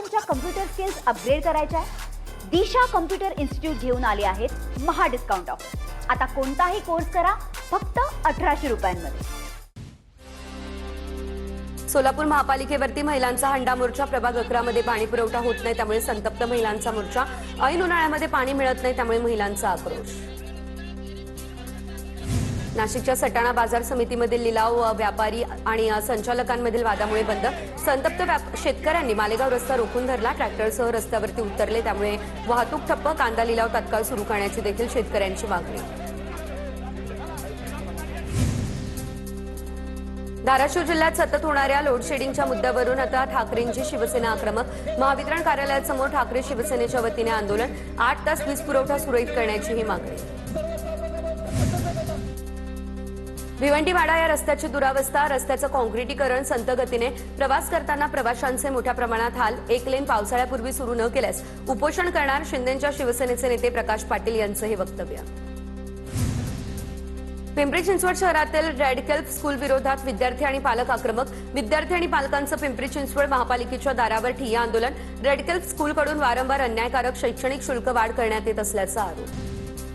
तुमच्या computer skills upgrade करायच्या आहे? दिशा कम्प्युटर इन्स्टिट्यूट घेऊन आले आहेत महा डिस्काउंट ऑफर. आता कोणताही कोर्स करा फक्त 1800 रुपयांमध्ये. सोलापूर महापालिकेवरती महिलांचा हंडा मोर्चा. प्रभाग 11 मध्ये पाणी पुरवठा होत नाही त्यामुळे संतप्त महिलांचा मोर्चा. ऐन उन्हाळ्यामध्ये पाणी मिळत नाही त्यामुळे महिलांचा आक्रोश. नाशिकच्या सटाणा बाजार समितीमधील लिलाव व्यापारी आणि संचालकांमधील वादामुळे बंद. संतप्त शेतकऱ्यांनी मालेगाव रस्ता रोखून धरला. ट्रॅक्टरसह रस्त्यावरती उतरले त्यामुळे वाहतूक ठप्प. कांदा लिलाव तात्काळ सुरू करण्याची देखील शेतकऱ्यांची मागणी. धाराशिव जिल्ह्यात सतत होणाऱ्या लोडशेडिंगच्या मुद्द्यावरून आता ठाकरेंची शिवसेना आक्रमक. महावितरण कार्यालयासमोर ठाकरे शिवसेनेच्या वतीने आंदोलन. 8 तास वीज पुरवठा सुरळीत करण्याची ही मागणी. भिवंडी वाडा या रस्त्याची दुरावस्था. रस्त्याचं काँक्रिटीकरण संत गतीने. प्रवास करताना प्रवाशांचे मोठ्या प्रमाणात हाल. 1 लेन पावसाळ्यापूर्वी सुरू न केल्यास उपोषण करणार. शिंदेच्या शिवसेनेचे नेते प्रकाश पाटील यांचं हे वक्तव्य. पिंपरी चिंचवड शहरातील रेडकेल्प स्कूल विरोधात विद्यार्थी आणि पालक आक्रमक. विद्यार्थी आणि पालकांचं पिंपरी चिंचवड महापालिकेच्या दारावर ठिय्या आंदोलन. रेडकेल्प स्कूलकडून वारंवार अन्यायकारक शैक्षणिक शुल्क वाढ करण्यात येत असल्याचा आरोप.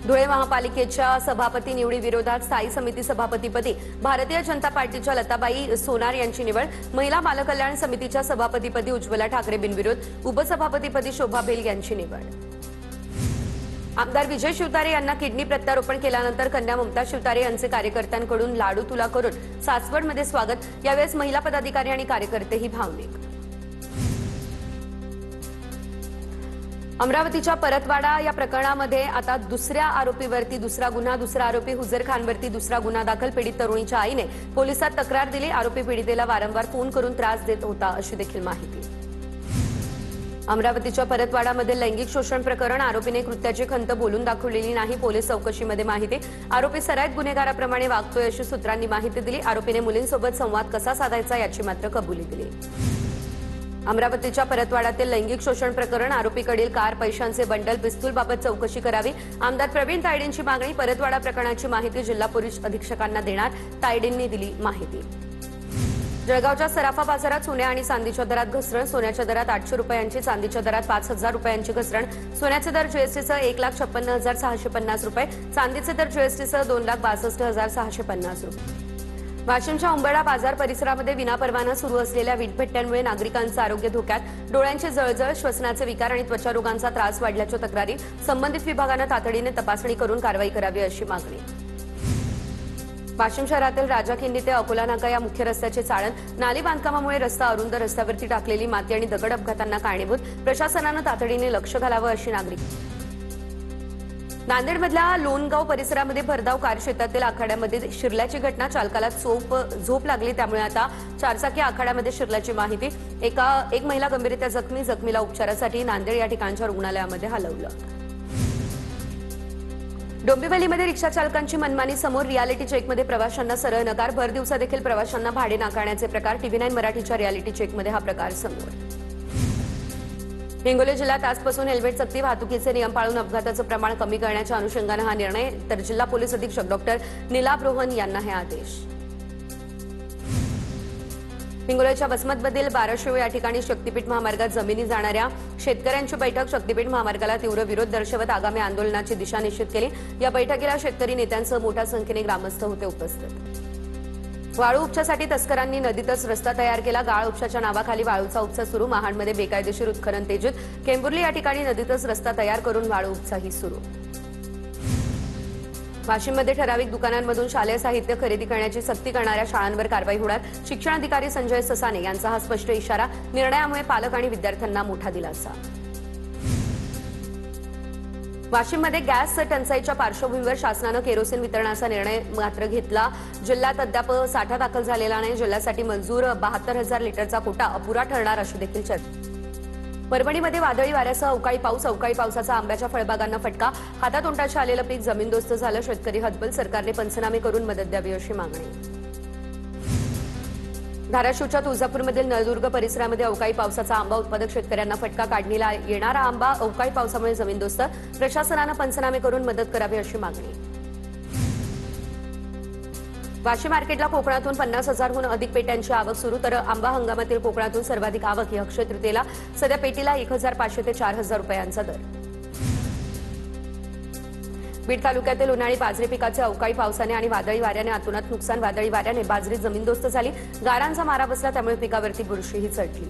धुळे महापालिकेच्या सभापती निवडी विरोधात स्थायी समिती सभापतीपदी भारतीय जनता पार्टीच्या लताबाई सोनार यांची निवड. महिला बालकल्याण समितीच्या सभापतीपदी उज्ज्वला ठाकरे बिनविरोध. उपसभापतीपदी शोभा भेल यांची निवड. आमदार विजय शिवतारे यांना किडनी प्रत्यारोपण केल्यानंतर कन्या ममता शिवतारे यांचे कार्यकर्त्यांकडून लाडू तुला करून सासवडमध्ये स्वागत. यावेळेस महिला पदाधिकारी आणि कार्यकर्तेही भावनिक. अमरावतीच्या परतवाडा या प्रकरणामध्ये आता दुसऱ्या आरोपीवरती दुसरा गुन्हा. दुसरा आरोपी हुजर खानवरती दुसरा गुन्हा दाखल. पीडित तरुणीच्या आईने पोलिसात तक्रार दिली. आरोपी पीडितेला वारंवार फोन करून त्रास देत होता अशी देखील माहिती. अमरावतीच्या परतवाडामध्ये लैंगिक शोषण प्रकरण. आरोपीने कृत्याची खंत बोलून दाखवलेली नाही. पोलीस चौकशीमध्ये माहिती. आरोपी सराईत गुन्हेगाराप्रमाणे वागतोय अशी सूत्रांनी माहिती दिली. आरोपीने मुलींसोबत संवाद कसा साधायचा याची मात्र कबुली दिली. अमरावतीच्या परतवाडातील लैंगिक शोषण प्रकरण. आरोपीकडील कार, पैशांचे बंडल, पिस्तूलबाबत चौकशी करावी. आमदार प्रवीण तायडेंची मागणी. परतवाडा प्रकरणाची माहिती जिल्हा पोलीस अधीक्षकांना देणार. तायडेंनी दिली माहिती. जळगावच्या सराफा बाजारात सोन्या आणि चांदीच्या दरात घसरण. सोन्याच्या दरात 800 रुपयांची, चांदीच्या दरात 5000 रुपयांची घसरण. सोन्याचे दर जीएसटीसह 1,56,650 रुपये. चांदीचे दर जीएसटीसह 2,62,650 रुपये. वाशिमच्या उंबरडा बाजार परिसरामध्ये विनापरवाना सुरू असलेल्या वीटभट्ट्यांमुळे नागरिकांचं आरोग्य धोक्यात. डोळ्यांची जळजळ, श्वसनाचे विकार आणि त्वचा रोगांचा त्रास वाढल्याच्या तक्रारी. संबंधित विभागानं तातडीने तपासणी करून कारवाई करावी अशी मागणी. वाशिम शहरातील राजाखिंडी ते अकोला नाका या मुख्य रस्त्याचे चाळण. नाली बांधकामामुळे रस्ता अरुंद. रस्त्यावरती टाकलेली माती आणि दगड अपघातांना कारणीभूत. प्रशासनानं तातडीने लक्ष घालावं अशी नागरिक. नांदेडमधल्या लोणगाव परिसरामध्ये भरधाव कार शेतातील आखाड्यामध्ये शिरल्याची घटना. चालकाला झोप लागली त्यामुळे आता चारचाकी आखाड्यामध्ये शिरल्याची माहिती. एक महिला गंभीररित्या जखमी. जखमीला उपचारासाठी नांदेड या ठिकाणच्या रुग्णालयामध्ये हलवलं. डोंबिवलीमध्ये रिक्षा चालकांची मनमानी समोर. रियालिटी चेकमध्ये प्रवाशांना सरळ नकार. भर दिवसा देखील प्रवाशांना भाडे नाकारण्याचे प्रकार. TV9 मराठीच्या रियालिटी चेकमध्ये हा प्रकार समोर. हिंगोली जिल्ह्यात आजपासून हेल्मेट सक्ती. वाहतुकीचे नियम पाळून अपघाताचं प्रमाण कमी करण्याच्या अनुषंगानं हा निर्णय. तर जिल्हा पोलीस अधीक्षक डॉक्टर नीलाभ रोहन यांना हे आदेश. हिंगोलीच्या वसमतमधील बाराशिव या ठिकाणी शक्तीपीठ महामार्गात जमिनी जाणाऱ्या शेतकऱ्यांची बैठक. शक्तीपीठ महामार्गाला तीव्र विरोध दर्शवत आगामी आंदोलनाची दिशा निश्चित केली. या बैठकीला शेतकरी नेत्यांसह मोठ्या संख्येने ग्रामस्थ होते उपस्थित. वाळू उपशासाठी तस्करांनी नदीतच रस्ता तयार केला. गाळ उपशाच्या नावाखाली वाळूचा उपसा सुरू. महाडमध्ये बेकायदेशीर उत्खनन तेजीत. केंबुर्ली या ठिकाणी नदीतच रस्ता तयार करून वाळू उपसाही सुरू. वाशिममध्ये ठराविक दुकानांमधून शालेय साहित्य खरेदी करण्याची सक्ती करणाऱ्या शाळांवर कारवाई होणार. शिक्षणाधिकारी संजय ससाने यांचा हा स्पष्ट इशारा. निर्णयामुळे पालक आणि विद्यार्थ्यांना मोठा दिलासा. वाशिममध्ये गॅस टंचाईच्या पार्श्वभूमीवर शासनानं केरोसिन वितरणाचा निर्णय मात्र घेतला. जिल्ह्यात अद्याप साठा दाखल झालेला नाही. जिल्ह्यासाठी मंजूर 72,000 लिटरचा कोटा अपुरा ठरणार अशी देखील चर्चा. परभणीमध्ये वादळी वाऱ्यासह अवकाळी पाऊस. अवकाळी पावसाचा आंब्याच्या फळबागांना फटका. हातातोंडाचे आलेलं पीक जमीनदोस्त झालं. शेतकरी हतबल. सरकारने पंचनामे करून मदत द्यावी अशी मागणी. धाराशिवच्या तुळजापूरमधील नळदुर्ग परिसरामध्ये अवकाळी पावसाचा आंबा. उत्पादक शेतकऱ्यांना फटका. काढणीला येणारा आंबा अवकाळी पावसामुळे जमीनदोस्त. प्रशासनानं पंचनामे करून मदत करावी अशी मागणी. वाशी मार्केटला कोकणातून 50,000हून अधिक पेट्यांची आवक सुरू, तर आंबा हंगामातील कोकणातून सर्वाधिक आवक ही अक्षय तृतीयेला. सध्या पेटीला 1,500 ते 4,000 रुपयांचा दर. बीड तालुक्यातील उन्हाळी बाजरी पिकाचे अवकाळी पावसाने आणि वादळी वाऱ्याने अतोनात नुकसान. वादळी वाऱ्याने बाजरी जमीनदोस्त झाली, गारांचा मारा बसला, त्यामुळे पिकावरती बुरशीही चढली.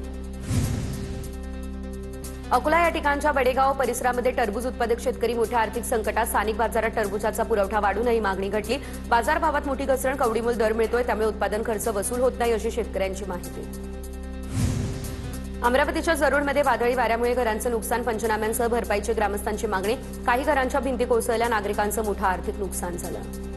अकोला या ठिकाणच्या बडेगाव परिसरामध्ये टरबूज उत्पादक शेतकरी मोठ्या आर्थिक संकटात. स्थानिक बाजारात टरबूजाचा पुरवठा वाढूनही मागणी घटली. बाजारभावात मोठी घसरण, कवडीमोल दर मिळतोय, त्यामुळे उत्पादन खर्च वसूल होत नाही, अशी शेतकऱ्यांची माहिती. अमरावतीच्या जरूरमध्ये वादळी वाऱ्यामुळे घरांचं नुकसान, पंचनाम्यांसह भरपाईची ग्रामस्थांची मागणी. काही घरांच्या भिंती कोसळल्या, नागरिकांचं मोठं आर्थिक नुकसान झालं.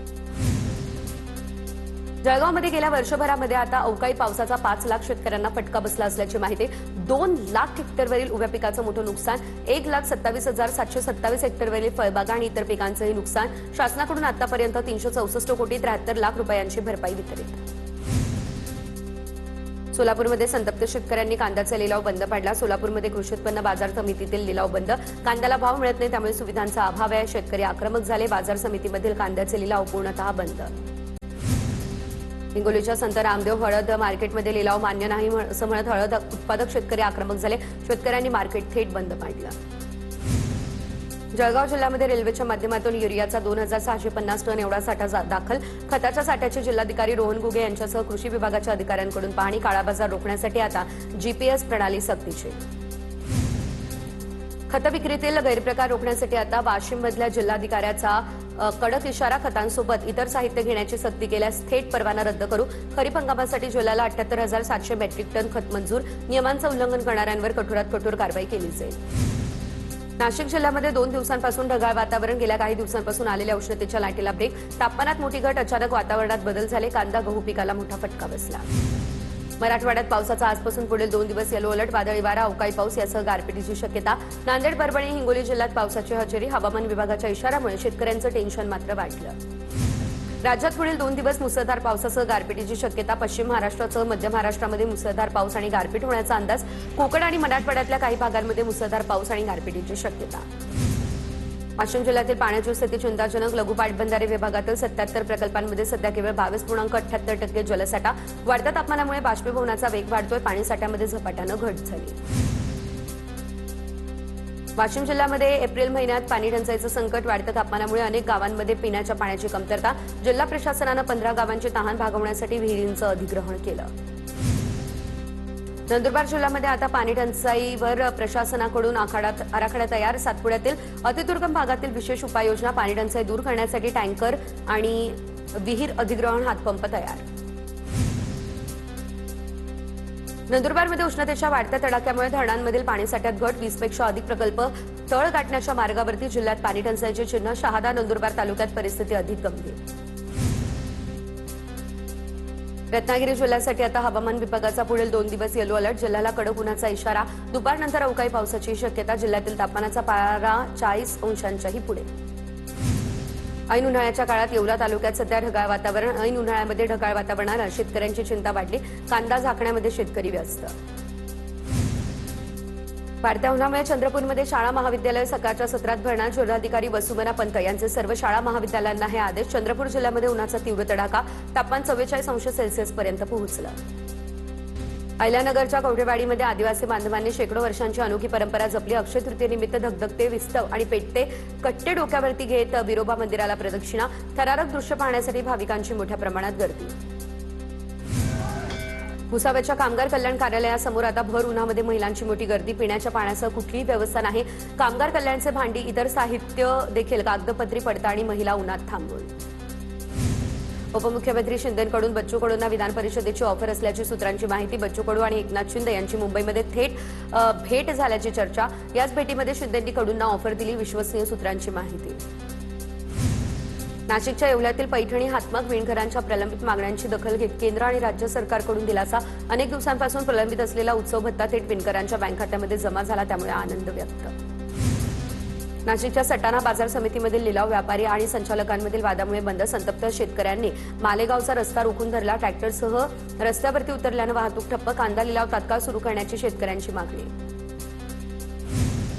जळगावमध्ये गेल्या वर्षभरामध्ये आता अवकाळी पावसाचा 5 लाख शेतकऱ्यांना फटका बसला असल्याची माहिती. 2 लाख हेक्टरवरील उभ्या पिकाचं मोठं नुकसान, 1,27,727 हेक्टरवरील फळबागा आणि इतर पिकांचंही नुकसान. शासनाकडून आतापर्यंत 364 कोटी 73 लाख रुपयांची भरपाई वितरित. सोलापूरमध्ये संतप्त शेतकऱ्यांनी कांद्याचा लिलाव बंद पाडला. सोलापूरमध्ये कृषी उत्पन्न बाजार समितीतील लिलाव बंद. कांद्याला भाव मिळत नाही, त्यामुळे सुविधांचा अभाव आहे. शेतकरी आक्रमक झाले. बाजार समितीमधील कांद्याचे लिलाव पूर्णतः बंद. हिंगोलीच्या संत रामदेव हळद मार्केटमध्ये लिलाव मान्य नाही असं म्हणत हळद उत्पादक शेतकरी आक्रमक झाले. शेतकऱ्यांनी मार्केट थेट बंद पाडलं. जळगाव जिल्ह्यामध्ये रेल्वेच्या माध्यमातून युरियाचा 2,650 टन एवढा साठा दाखल. खताच्या साठ्याचे जिल्हाधिकारी रोहन गुगे यांच्यासह कृषी विभागाच्या अधिकाऱ्यांकडून पाहणी. काळा बाजार रोखण्यासाठी आता जीपीएस प्रणाली सक्तीची. खत विक्रीतील गैरप्रकार रोखण्यासाठी आता वाशिममधल्या जिल्हाधिकाऱ्याचा कडक इशारा. खतांसोबत इतर साहित्य घेण्याची सक्ती केल्यास थेट परवाना रद्द करू. खरीप हंगामासाठी जिल्ह्याला 78,700 मेट्रिक टन खत मंजूर. नियमांचं उल्लंघन करणाऱ्यांवर कठोरात कठोर कारवाई केली जाईल. नाशिक जिल्ह्यामध्ये 2 दिवसांपासून ढगाळ वातावरण. गेल्या काही दिवसांपासून आलेल्या उष्णतेच्या लाटेला ब्रेक. तापमानात मोठी घट, अचानक वातावरणात बदल झाले. कांदा गहू पिकाला मोठा फटका बसला. मराठवाड्यात पावसाचा आजपासून पुढील 2 दिवस येलो अलर्ट. वादळी वारा, अवकाळी पाऊस यासह गारपिटीची शक्यता. नांदेड, परभणी, हिंगोली जिल्ह्यात पावसाची हजेरी. हवामान विभागाच्या इशाऱ्यामुळे शेतकऱ्यांचं टेन्शन मात्र वाढलं. राज्यात पुढील 2 दिवस मुसळधार पावसासह गारपिटीची शक्यता. पश्चिम महाराष्ट्रासह मध्य महाराष्ट्रामध्ये मुसळधार पाऊस आणि गारपीट होण्याचा अंदाज. कोकण आणि मराठवाड्यातल्या काही भागांमध्ये मुसळधार पाऊस आणि गारपिटीची शक्यता. वाशिम जिल्ह्यातील पाण्याची स्थिती चिंताजनक. लघु पाटबंधारे विभागातील 77 प्रकल्पांमध्ये सध्या केवळ 22.78% जलसाठा. वाढत्या तापमानामुळे बाष्पीभवनाचा वेग वाढतोय. पाणीसाठ्यामध्ये झपाट्यानं घट झाली. वाशिम जिल्ह्यामध्ये एप्रिल महिन्यात पाणी टंचाईचं संकट. वाढत्या तापमानामुळे अनेक गावांमध्ये पिण्याच्या पाण्याची कमतरता. जिल्हा प्रशासनानं 15 गावांची तहान भागवण्यासाठी विहिरींचं अधिग्रहण केलं. नंदुरबार जिल्ह्यामध्ये आता पाणी टंचाईवर प्रशासनाकडून आराखडा तयार. सातपुड्यातील अतिदुर्गम भागातील विशेष उपाययोजना. पाणी टंचाई दूर करण्यासाठी टँकर आणि विहीर अधिग्रहण हातपंप तयार. नंदुरबारमध्ये उष्णतेच्या वाढत्या तडाख्यामुळे धरणांमधील पाणीसाठ्यात घट. 20पेक्षा अधिक प्रकल्प तळ गाठण्याच्या मार्गावरती. जिल्ह्यात पाणी टंचाईचे चिन्ह. शहादा, नंदुरबार तालुक्यात परिस्थिती अधिक गंभीर. रत्नागिरी जिल्ह्यासाठी आता हवामान विभागाचा पुढील 2 दिवस येलो अलर्ट. जिल्ह्याला कडक उन्हाचा इशारा. दुपारनंतर अवकाळी पावसाची शक्यता. जिल्ह्यातील तापमानाचा पारा 40 अंशांच्याही पुढे. ऐन उन्हाळ्याच्या काळात येवला तालुक्यात सध्या ढगाळ वातावरण. ऐन उन्हाळ्यामध्ये ढगाळ वातावरणानं शेतकऱ्यांची चिंता वाढली. कांदा झाकण्यामध्ये शेतकरी व्यस्त. वाढत्या उन्हामुळे चंद्रपूरमध्ये शाळा महाविद्यालय सकाळच्या सत्रात भरणार. जिल्हाधिकारी वसुमना पंत यांचे सर्व शाळा महाविद्यालयांना हे आदेश. चंद्रपूर जिल्ह्यामध्ये उन्हाचा तीव्र तडाखा. तापमान 44 अंश सेल्सिअसपर्यंत पोहोचलं. अहिल्यानगरच्या कवठेवाडीमध्ये आदिवासी बांधवांनी शेकडो वर्षांची अनोखी परंपरा जपली. अक्षय तृतीयेनिमित्त धगधगते, विस्तव आणि पेटते कट्टे डोक्यावरती घेत बिरोबा मंदिराला प्रदक्षिणा. थरारक दृश्य पाहण्यासाठी भाविकांची मोठ्या प्रमाणात गर्दी. भुसावळच्या कामगार कल्याण कार्यालयासमोर आता भर उन्हामध्ये महिलांची मोठी गर्दी. पिण्याच्या पाण्यासह कुठलीही व्यवस्था नाही. कामगार कल्याणचे भांडी, इतर साहित्य देखील कागदपत्री पडताळणी. महिला उन्हात थांबून. उपमुख्यमंत्री शिंदेंकडून बच्चू कडूंना विधान परिषदेची ऑफर असल्याची सूत्रांची माहिती. बच्चू कडू आणि एकनाथ शिंदे यांची मुंबईमध्ये थेट भेट झाल्याची चर्चा. याच भेटीमध्ये शिंदेंनी कडूंना ऑफर दिली. विश्वसनीय सूत्रांची माहिती. नाशिकच्या येवल्यातील पैठणी हातमाग विणकरांच्या प्रलंबित मागण्यांची दखल घेत केंद्र आणि राज्य सरकारकडून दिलासा. अनेक दिवसांपासून प्रलंबित असलेला उत्सव भत्ता थेट विणकरांच्या बँक खात्यामध्ये जमा झाला, त्यामुळे आनंद व्यक्त. नाशिकच्या सटाणा बाजार समितीमधील लिलाव व्यापारी आणि संचालकांमधील वादामुळे बंद. संतप्त शेतकऱ्यांनी मालेगावचा रस्ता रोखून धरला. ट्रॅक्टरसह रस्त्यावरती उतरल्यानं वाहतूक ठप्प. कांदा लिलाव तात्काळ सुरू करण्याची शेतकऱ्यांची मागणी.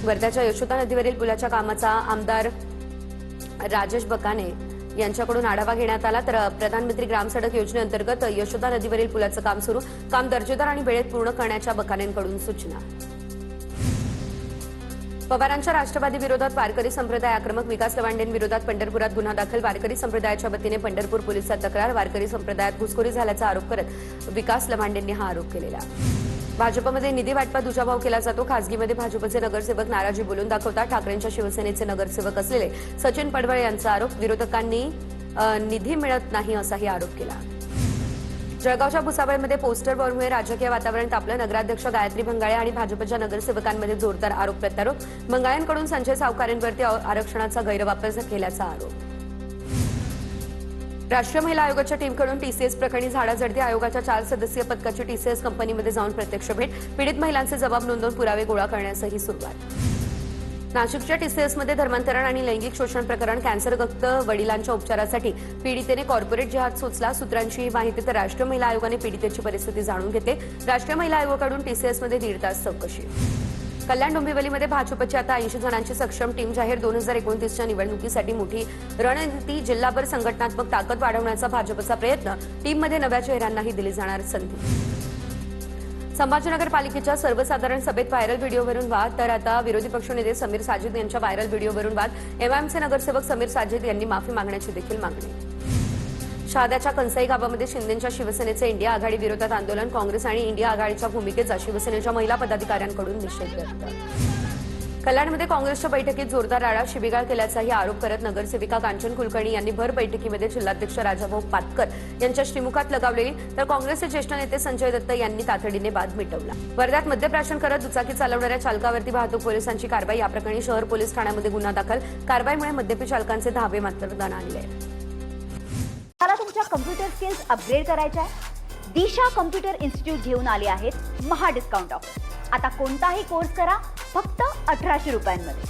वर्ध्याच्या यशोदा नदीवरील पुलाच्या कामाचा आमदार राजेश बकाने यांच्याकडून आढावा घेण्यात आला. तर प्रधानमंत्री ग्राम सडक योजनेअंतर्गत यशोदा नदीवरील पुलाचं काम सुरू, काम दर्जेदार आणि वेळेत पूर्ण करण्याच्या बकानेंकडून सूचना. पवारांच्या राष्ट्रवादी विरोधात वारकरी संप्रदाय आक्रमक, विकास लवांडेंविरोधात पंढरपुरात गुन्हा दाखल. वारकरी संप्रदायाच्या वतीने पंढरपूर पोलिसात तक्रार. वारकरी संप्रदायात घुसखोरी झाल्याचा आरोप करत विकास लवांडेंनी हा आरोप केलेला. भाजपमध्ये निधी वाटपात दुजाभाव केला जातो. खासगीमध्ये भाजपचे नगरसेवक नाराजी बोलून दाखवतात. ठाकरेंच्या शिवसेनेचे नगरसेवक असलेले सचिन पडवळ यांचा आरोप. विरोधकांनी निधी मिळत नाही असाही आरोप केला. जळगावच्या भुसावळमध्ये पोस्टर बॉम्बमुळे राजकीय वातावरण तापलं. नगराध्यक्ष गायत्री भंगाळे आणि भाजपच्या नगरसेवकांमध्ये जोरदार आरोप प्रत्यारोप. भंगाळ्यांकडून संजय सावकारेंवरती आरक्षणाचा गैरवापर केल्याचा आरोप. राष्ट्रीय महिला आयोगाच्या टीमकडून टीसीएस प्रकरणी झाडाझडती. आयोगाच्या 4 सदस्यीय पथकाची टीसीएस कंपनीमध्ये जाऊन प्रत्यक्ष भेट. पीडित महिलांचे जबाब नोंदवून पुरावे गोळा करण्यासही सुरुवात. नाशिकच्या टीसीएसमध्ये धर्मांतरण आणि लैंगिक शोषण प्रकरण. कॅन्सरग्रस्त वडिलांच्या उपचारासाठी पीडितेने कॉर्पोरेट जिहाद सुचला. सूत्रांची ही माहिती. तर राष्ट्रीय महिला आयोगाने पीडितेची परिस्थिती जाणून घेतली. राष्ट्रीय महिला आयोगाकडून टीसीएसमध्ये 1.5 तास चौकशी. कल्याण डोंबिवलीमध्ये भाजपची आता 80 जणांची सक्षम टीम जाहीर. 2029च्या निवडणुकीसाठी मोठी रणनीती. जिल्हाभर संघटनात्मक ताकद वाढवण्याचा भाजपचा प्रयत्न. टीममध्ये नव्या चेहऱ्यांनाही दिली जाणार संधी. संभाजीनगर पालिकेच्या सर्वसाधारण सभेत व्हायरल व्हिडिओवरून वाद. तर आता विरोधी पक्षनेते समीर साजिद यांच्या व्हायरल व्हिडिओवरून वाद. एमआयएमचे नगरसेवक समीर साजिद यांनी माफी मागण्याची देखील मागणी. शहाद्याच्या कंसाई गावामध्ये शिंदेच्या शिवसेनेचे इंडिया आघाडी विरोधात आंदोलन. काँग्रेस आणि इंडिया आघाडीच्या भूमिकेचा शिवसेनेच्या महिला पदाधिकाऱ्यांकडून निषेध व्यक्त. कल्याणमध्ये काँग्रेसच्या बैठकीत जोरदार राडा. शिबिगाळ केल्याचाही आरोप करत नगरसेविका कांचन कुलकर्णी यांनी भर बैठकीमध्ये जिल्हाध्यक्ष राजाभाऊ पातकर यांच्या श्रीमुखात लगावलेली. तर काँग्रेसचे ज्येष्ठ नेते संजय दत्त यांनी तातडीने वाद मिटवला. वर्ध्यात मद्यप्राशन करत दुचाकी चालवणाऱ्या चालकावरती वाहतूक पोलिसांची कारवाई. या प्रकरणी शहर पोलीस ठाण्यामध्ये गुन्हा दाखल. कारवाईमुळे मद्यपी चालकांचे धावे मात्र दणाणले. मला तुमच्या कम्प्युटर स्किल्स अपग्रेड करायच्या आहे? दिशा कम्प्युटर इन्स्टिट्यूट घेऊन आले आहेत महा डिस्काउंट ऑफर. आता कोणताही कोर्स करा फक्त 1800 रुपयांमध्ये.